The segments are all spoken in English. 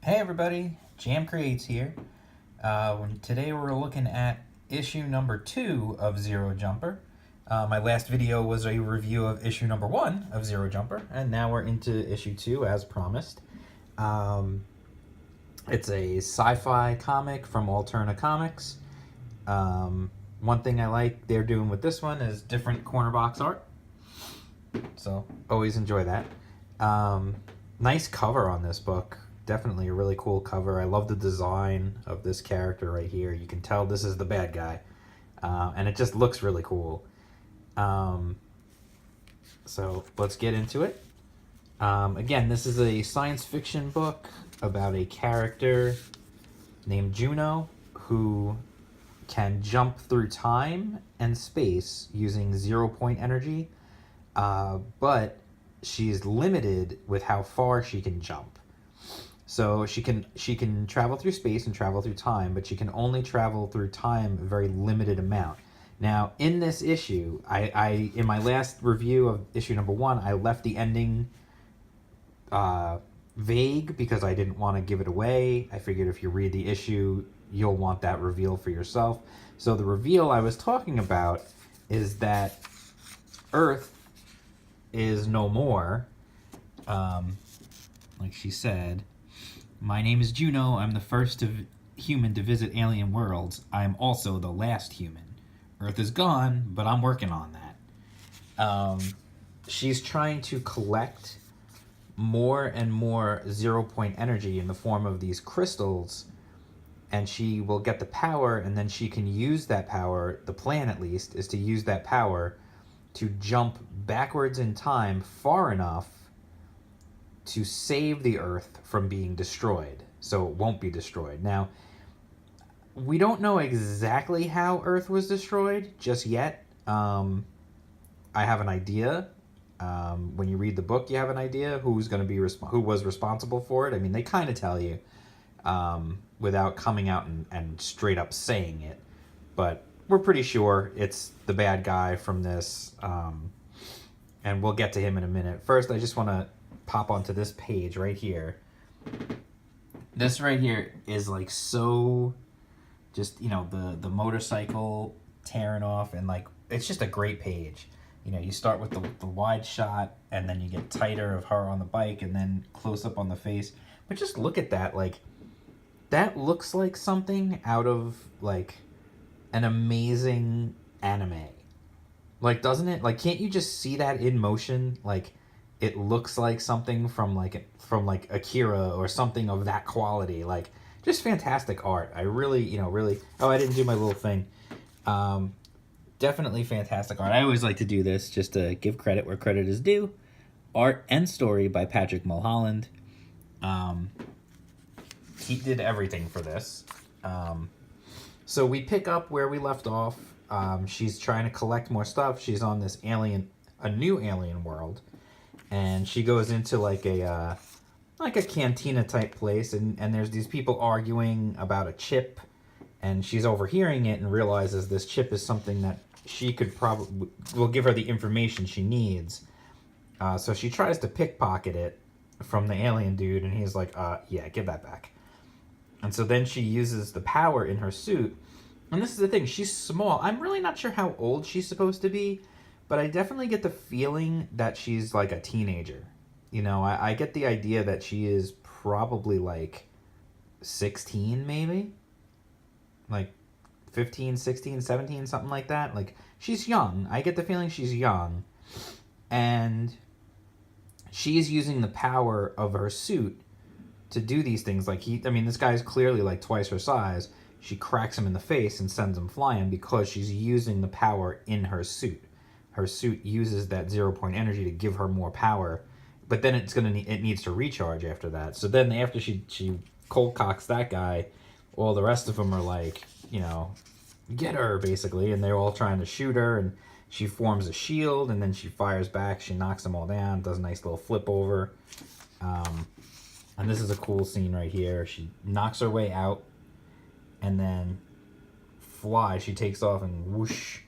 Hey everybody, Jam Creates here. Today we're looking at issue number 2 of Zero Jumper. My last video was a review of issue number 1 of Zero Jumper, and now we're into issue 2 as promised. It's a sci-fi comic from Alterna Comics. One thing I like they're doing with this one is different corner box art, so always enjoy that. Nice cover on this book. Definitely a really cool cover. I love the design of this character right here. You can tell this is the bad guy. And it just looks really cool. So let's get into it. Again, this is a science fiction book about a character named Juno who can jump through time and space using 0-point energy, but she's limited with how far she can jump. So she can travel through space and travel through time, but she can only travel through time a very limited amount. Now, in this issue, I in my last review of issue number 1, I left the ending vague because I didn't want to give it away. I figured if you read the issue, you'll want that reveal for yourself. So the reveal I was talking about is that Earth is no more. Like she said, "My name is Juno. I'm the first human to visit alien worlds. I am also the last human. Earth is gone, but I'm working on that." She's trying to collect more and more 0-point energy in the form of these crystals, and she will get the power, and then she can use that power. The plan, at least, is to use that power to jump backwards in time far enough to save the Earth from being destroyed, so it won't be destroyed. Now, we don't know exactly how Earth was destroyed just yet. I have an idea. When you read the book, you have an idea who was responsible for it. I mean, they kind of tell you without coming out and straight up saying it, but we're pretty sure it's the bad guy from this, and we'll get to him in a minute. First, I just want to pop onto this page right here. This right here is like so just, the motorcycle tearing off, and like it's just a great page. You start with the wide shot, and then you get tighter of her on the bike, and then close up on the face. But just look at that, like that looks like something out of like an amazing anime. Like, doesn't it? Like, can't you just see that in motion? Like, it looks like something from Akira or something of that quality. Like, just fantastic art. I really. Oh, I didn't do my little thing. Definitely fantastic art. I always like to do this just to give credit where credit is due. Art and story by Patrick Mulholland. He did everything for this. So we pick up where we left off. She's trying to collect more stuff. She's on this a new alien world. And she goes into like a cantina type place, and there's these people arguing about a chip, and she's overhearing it and realizes this chip is something that she could probably will give her the information she needs. So she tries to pickpocket it from the alien dude, and he's like, yeah, give that back. And so then she uses the power in her suit, and this is the thing, she's small. I'm really not sure how old she's supposed to be, but I definitely get the feeling that she's like a teenager. I get the idea that she is probably like 16 maybe. Like 15, 16, 17, something like that. Like, she's young. I get the feeling she's young. And she's using the power of her suit to do these things. Like, this guy's clearly like twice her size. She cracks him in the face and sends him flying because she's using the power in her suit. Her suit uses that 0-point energy to give her more power, but then it needs to recharge after that. So then after she cold cocks that guy, all the rest of them are like, get her basically, and they're all trying to shoot her, and she forms a shield, and then she fires back. She knocks them all down, does a nice little flip over, and this is a cool scene right here. She knocks her way out, and then she takes off and whoosh,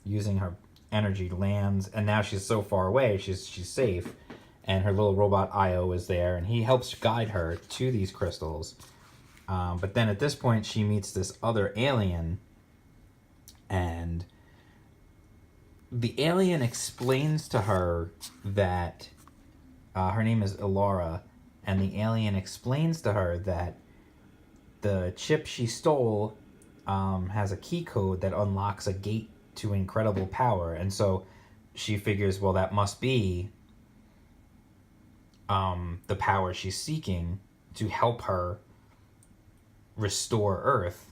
using her energy lands, and now she's so far away, she's safe, and her little robot Io is there, and he helps guide her to these crystals. But then at this point, she meets this other alien, and the alien explains to her that her name is Elora, and the alien explains to her that the chip she stole has a key code that unlocks a gate to incredible power, and so she figures, well, that must be the power she's seeking to help her restore Earth.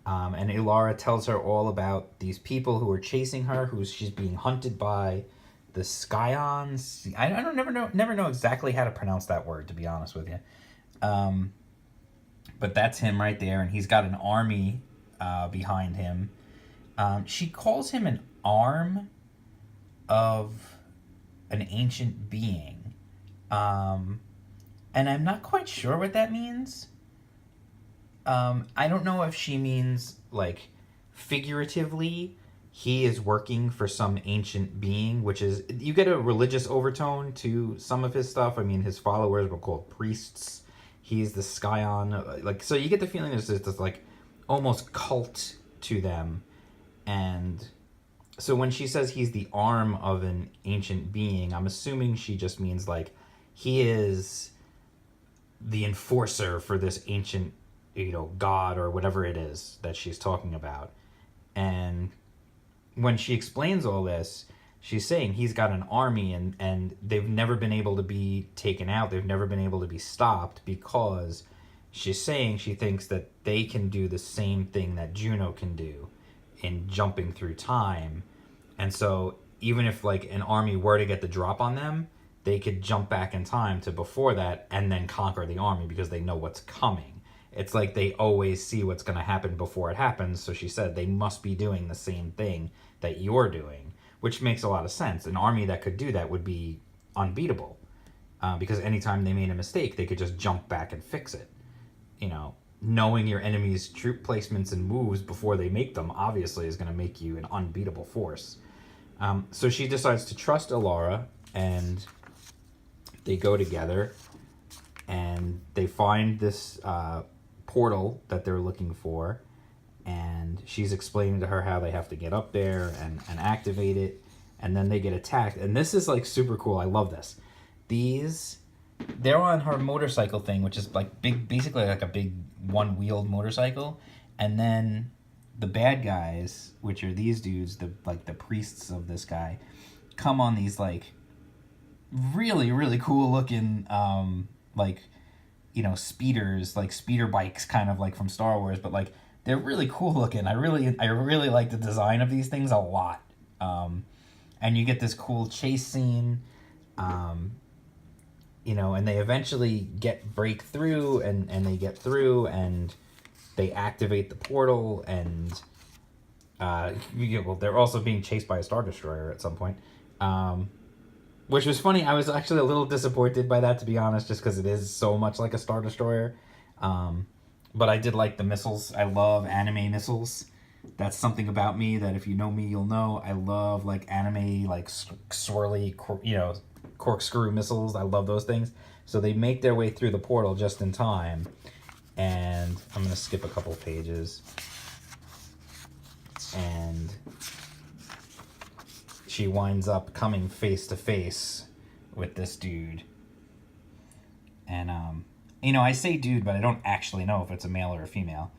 And Elora tells her all about these people who are chasing her, who she's being hunted by, the Scions. I don't never know exactly how to pronounce that word, to be honest with you. But that's him right there, and he's got an army behind him. She calls him an arm of an ancient being. And I'm not quite sure what that means. I don't know if she means, like, figuratively, he is working for some ancient being, which is, you get a religious overtone to some of his stuff. I mean, his followers were called priests. He's the Scion. Like, so you get the feeling there's this, like, almost cult to them. And so when she says he's the arm of an ancient being, I'm assuming she just means, like, he is the enforcer for this ancient, god or whatever it is that she's talking about. And when she explains all this, she's saying he's got an army, and they've never been able to be taken out. They've never been able to be stopped, because she's saying she thinks that they can do the same thing that Juno can do in jumping through time. And so even if, like, an army were to get the drop on them, they could jump back in time to before that and then conquer the army, because they know what's coming. It's like they always see what's going to happen before it happens. So she said they must be doing the same thing that you're doing, which makes a lot of sense. An army that could do that would be unbeatable, because anytime they made a mistake, they could just jump back and fix it. Knowing your enemy's troop placements and moves before they make them obviously is going to make you an unbeatable force. So she decides to trust Elora, and they go together, and they find this portal that they're looking for, and she's explaining to her how they have to get up there and activate it, and then they get attacked. And this is, like, super cool. I love this. They're on her motorcycle thing, which is, like, basically like a big one-wheeled motorcycle, and then the bad guys, which are these dudes, the priests of this guy, come on these, like, really, really cool looking speeders, like speeder bikes, kind of like from Star Wars, but, like, they're really cool looking. I really like the design of these things a lot. And you get this cool chase scene, and they eventually break through, and they get through, and they activate the portal, and they're also being chased by a Star Destroyer at some point. Which was funny. I was actually a little disappointed by that, to be honest, just because it is so much like a Star Destroyer. But I did like the missiles. I love anime missiles. That's something about me that, if you know me, you'll know. I love, like, anime, like, swirly, corkscrew missiles. I love those things. So they make their way through the portal just in time. And I'm going to skip a couple pages. And she winds up coming face to face with this dude. And, I say dude, but I don't actually know if it's a male or a female,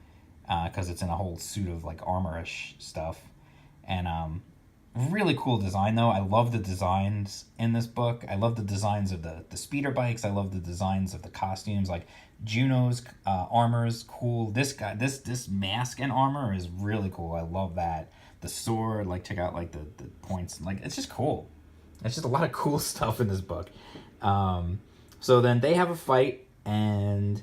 because it's in a whole suit of, like, armor-ish stuff. And, really cool design, though. I love the designs in this book. I love the designs of the speeder bikes. I love the designs of the costumes. Like, Juno's armor is cool. This mask and armor is really cool. I love that. The sword, like, check out, like, the points. Like, it's just cool. It's just a lot of cool stuff in this book. So then they have a fight, and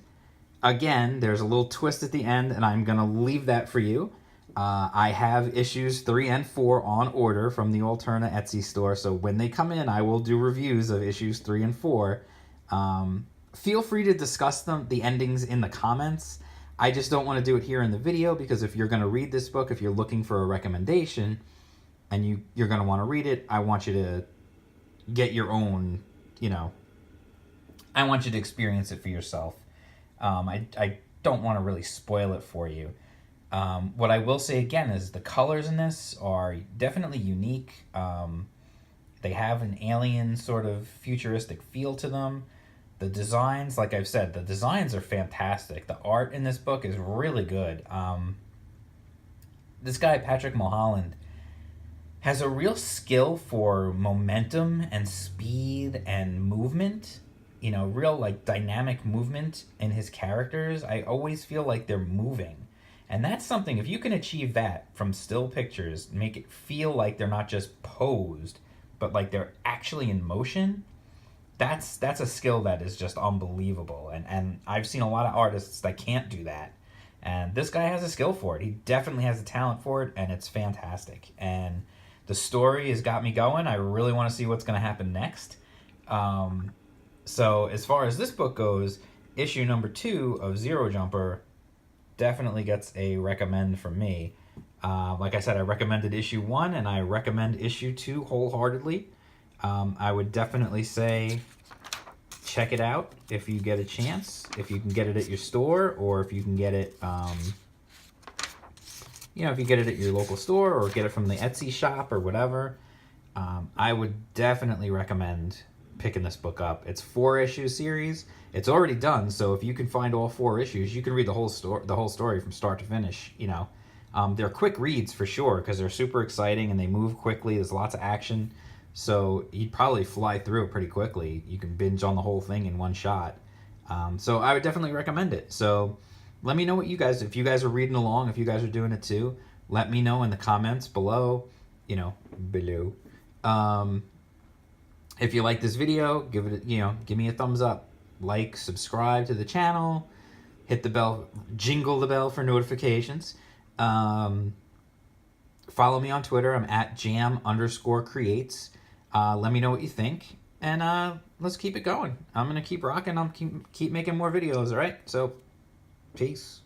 again, there's a little twist at the end, and I'm going to leave that for you. I have issues 3 and 4 on order from the Alterna Etsy store, so when they come in, I will do reviews of issues 3 and 4. Feel free to discuss the endings in the comments. I just don't want to do it here in the video, because if you're going to read this book, if you're looking for a recommendation, and you're going to want to read it, I want you to get your own, I want you to experience it for yourself. I don't want to really spoil it for you. What I will say again is the colors in this are definitely unique. They have an alien sort of futuristic feel to them. The designs, like I've said, the designs are fantastic. The art in this book is really good. This guy, Patrick Mulholland, has a real skill for momentum and speed and movement. You know, real like dynamic movement in his characters. I always feel like they're moving. And that's something, if you can achieve that from still pictures, make it feel like they're not just posed, but like they're actually in motion, that's a skill that is just unbelievable. And I've seen a lot of artists that can't do that. And this guy has a skill for it. He definitely has a talent for it, and it's fantastic. And the story has got me going. I really want to see what's going to happen next. So as far as this book goes, issue number 2 of Zero Jumper definitely gets a recommend from me. Like I said, I recommended issue 1, and I recommend issue 2 wholeheartedly. I would definitely say check it out if you get a chance, if you can get it at your store, or if you can get it, if you get it at your local store or get it from the Etsy shop or whatever. I would definitely recommend picking this book up. It's 4-issue series. It's already done, so if you can find all 4 issues, you can read the whole story from start to finish. They're quick reads for sure because they're super exciting and they move quickly. There's lots of action. So you'd probably fly through it pretty quickly. You can binge on the whole thing in one shot. So I would definitely recommend it. So let me know what if you guys are reading along, if you guys are doing it too, let me know in the comments below, if you like this video, give me a thumbs up, like, subscribe to the channel, hit the bell, jingle the bell for notifications. Follow me on Twitter. I'm at jam_creates. Let me know what you think, and let's keep it going. I'm gonna keep rocking. Keep making more videos. All right. So, peace.